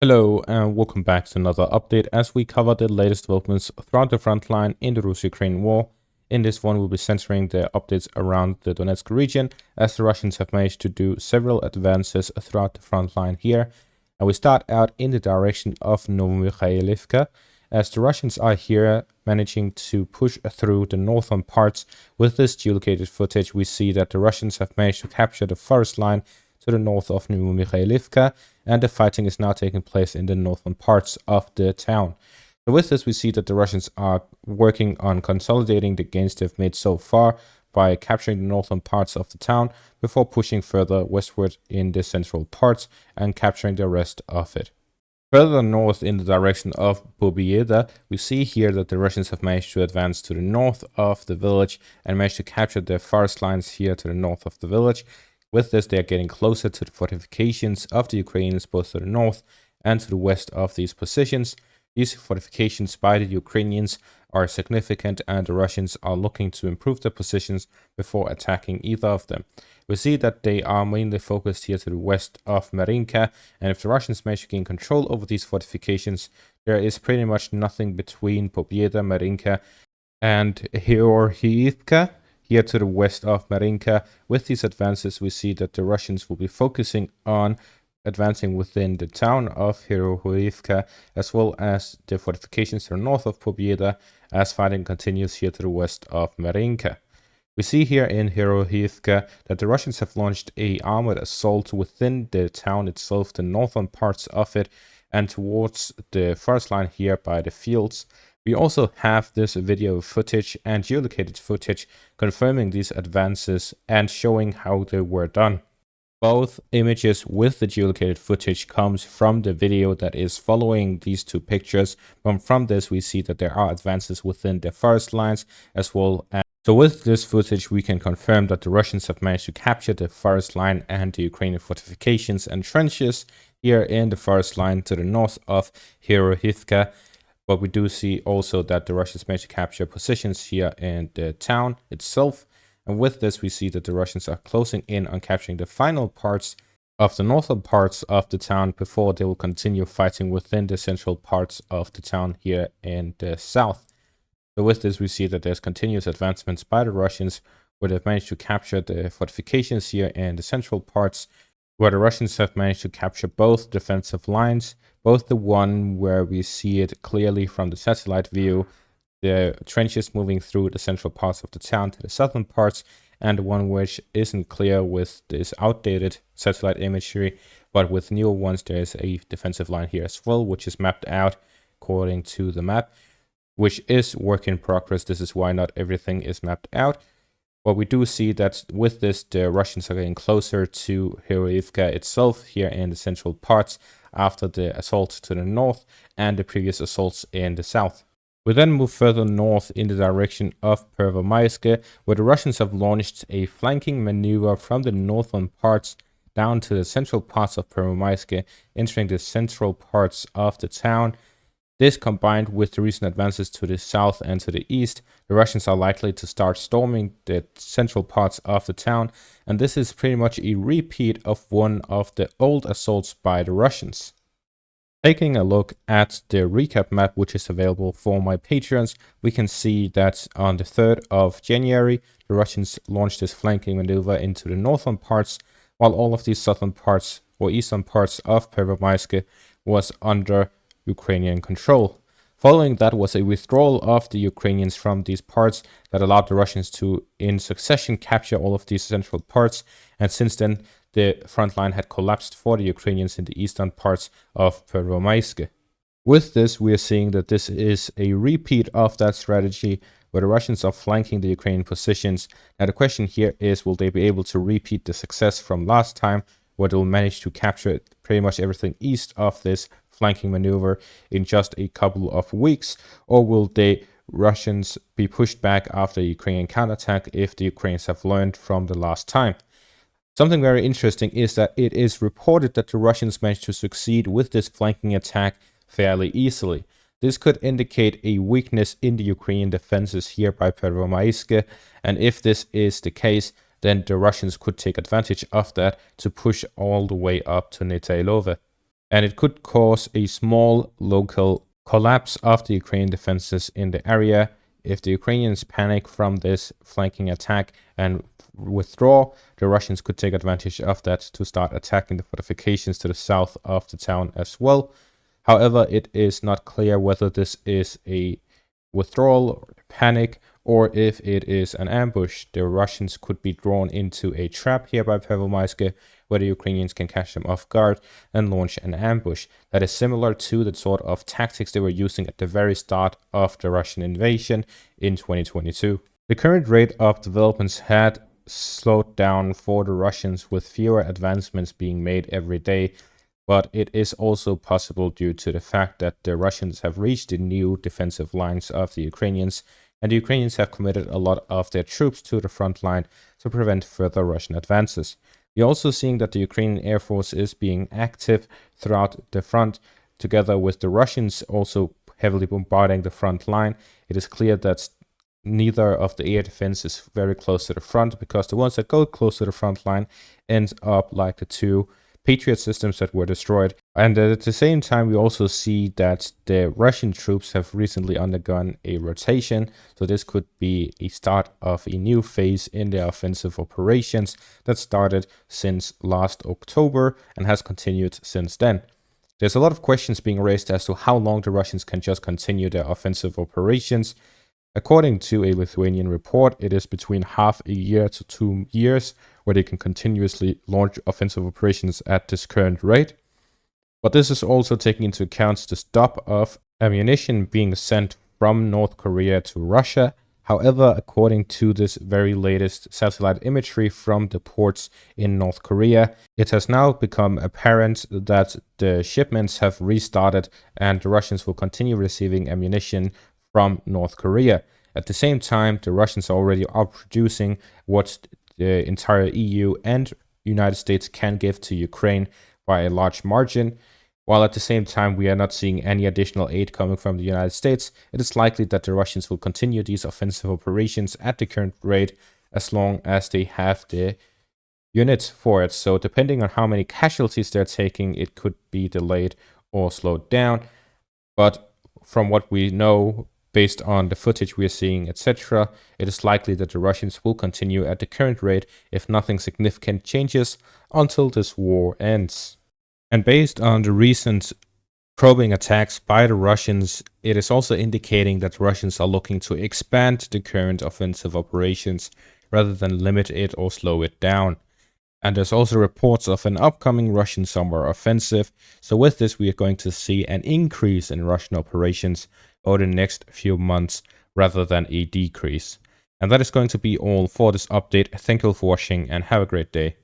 Hello and welcome back to another update as we cover the latest developments throughout the front line in the Russo-Ukrainian war. In this one, we'll be centering the updates around the Donetsk region as the Russians have managed to do several advances throughout the front line here. And we start out in the direction of Heorhiivka as the Russians are here managing to push through the northern parts. With this geolocated footage, we see that the Russians have managed to capture the forest line to the north of Heorhiivka, and the fighting is now taking place in the northern parts of the town. So with this, we see that the Russians are working on consolidating the gains they've made so far by capturing the northern parts of the town before pushing further westward in the central parts and capturing the rest of it. Further north in the direction of Pervomaiske, we see here that the Russians have managed to advance to the north of the village and managed to capture the forest lines here to the north of the village. With this, they are getting closer to the fortifications of the Ukrainians, both to the north and to the west of these positions. These fortifications by the Ukrainians are significant, and the Russians are looking to improve their positions before attacking either of them. We see that they are mainly focused here to the west of Marinka, and if the Russians manage to gain control over these fortifications, there is pretty much nothing between Pervomaiske, Marinka, and Heorhiivka. Here to the west of Marinka. With these advances, we see that the Russians will be focusing on advancing within the town of Heorhiivka, as well as the fortifications to the north of Pervomaiske, as fighting continues here to the west of Marinka. We see here in Heorhiivka that the Russians have launched a armored assault within the town itself, the northern parts of it, and towards the first line here by the fields. We also have this video footage and geolocated footage confirming these advances and showing how they were done. Both images with the geolocated footage comes from the video that is following these two pictures. From this, we see that there are advances within the forest lines as well as. So with this footage, we can confirm that the Russians have managed to capture the forest line and the Ukrainian fortifications and trenches here in the forest line to the north of Heorhiivka. But we do see also that the Russians managed to capture positions here in the town itself. And with this, we see that the Russians are closing in on capturing the final parts of the northern parts of the town before they will continue fighting within the central parts of the town here in the south. So with this, we see that there's continuous advancements by the Russians where they've managed to capture the fortifications here in the central parts, where the Russians have managed to capture both defensive lines, both the one where we see it clearly from the satellite view, the trenches moving through the central parts of the town to the southern parts, and the one which isn't clear with this outdated satellite imagery, but with newer ones there is a defensive line here as well, which is mapped out according to the map, which is work in progress. This is why not everything is mapped out. But we do see that with this, the Russians are getting closer to Heorhiivka itself here in the central parts after the assault to the north and the previous assaults in the south. We then move further north in the direction of Pervomaiske, where the Russians have launched a flanking maneuver from the northern parts down to the central parts of Pervomaiske, entering the central parts of the town. This, combined with the recent advances to the south and to the east, the Russians are likely to start storming the central parts of the town, and this is pretty much a repeat of one of the old assaults by the Russians. Taking a look at the recap map, which is available for my patrons, we can see that on the 3rd of January, the Russians launched this flanking maneuver into the northern parts, while all of these southern parts or eastern parts of Pervomaiske was under Ukrainian control. Following that was a withdrawal of the Ukrainians from these parts that allowed the Russians to, in succession, capture all of these central parts, and since then the front line had collapsed for the Ukrainians in the eastern parts of Pervomaiske. With this, we are seeing that this is a repeat of that strategy where the Russians are flanking the Ukrainian positions. Now the question here is, will they be able to repeat the success from last time, where they'll manage to capture pretty much everything east of this flanking maneuver in just a couple of weeks, or will the Russians be pushed back after a Ukrainian counterattack if the Ukrainians have learned from the last time? Something very interesting is that it is reported that the Russians managed to succeed with this flanking attack fairly easily. This could indicate a weakness in the Ukrainian defenses here by Pervomaiske, and if this is the case, then the Russians could take advantage of that to push all the way up to Netailove. and it could cause a small local collapse of the Ukrainian defenses in the area. If the Ukrainians panic from this flanking attack and withdraw, the Russians could take advantage of that to start attacking the fortifications to the south of the town as well. However, it is not clear whether this is a withdrawal or panic, or if it is an ambush. The Russians could be drawn into a trap here by Pervomaiske, where the Ukrainians can catch them off guard and launch an ambush. That is similar to the sort of tactics they were using at the very start of the Russian invasion in 2022. The current rate of developments had slowed down for the Russians, with fewer advancements being made every day, but it is also possible due to the fact that the Russians have reached the new defensive lines of the Ukrainians, and the Ukrainians have committed a lot of their troops to the front line to prevent further Russian advances. We're also seeing that the Ukrainian Air Force is being active throughout the front, together with the Russians also heavily bombarding the front line. It is clear that neither of the air defense is very close to the front, because the ones that go close to the front line end up like the two Patriot systems that were destroyed. And at the same time, we also see that the Russian troops have recently undergone a rotation. So this could be a start of a new phase in their offensive operations that started since last October and has continued since then. There's a lot of questions being raised as to how long the Russians can just continue their offensive operations. According to a Lithuanian report, it is between half a year to 2 years where they can continuously launch offensive operations at this current rate. But this is also taking into account the stop of ammunition being sent from North Korea to Russia. However, according to this very latest satellite imagery from the ports in North Korea, it has now become apparent that the shipments have restarted and the Russians will continue receiving ammunition from North Korea. At the same time, the Russians are already outproducing what the entire EU and United States can give to Ukraine by a large margin. While at the same time we are not seeing any additional aid coming from the United States, it is likely that the Russians will continue these offensive operations at the current rate as long as they have the units for it. So depending on how many casualties they're taking, it could be delayed or slowed down. But from what we know, based on the footage we are seeing, etc., it is likely that the Russians will continue at the current rate if nothing significant changes until this war ends. And based on the recent probing attacks by the Russians, it is also indicating that the Russians are looking to expand the current offensive operations rather than limit it or slow it down. And there's also reports of an upcoming Russian summer offensive. So with this, we are going to see an increase in Russian operations over the next few months rather than a decrease. And that is going to be all for this update. Thank you for watching and have a great day.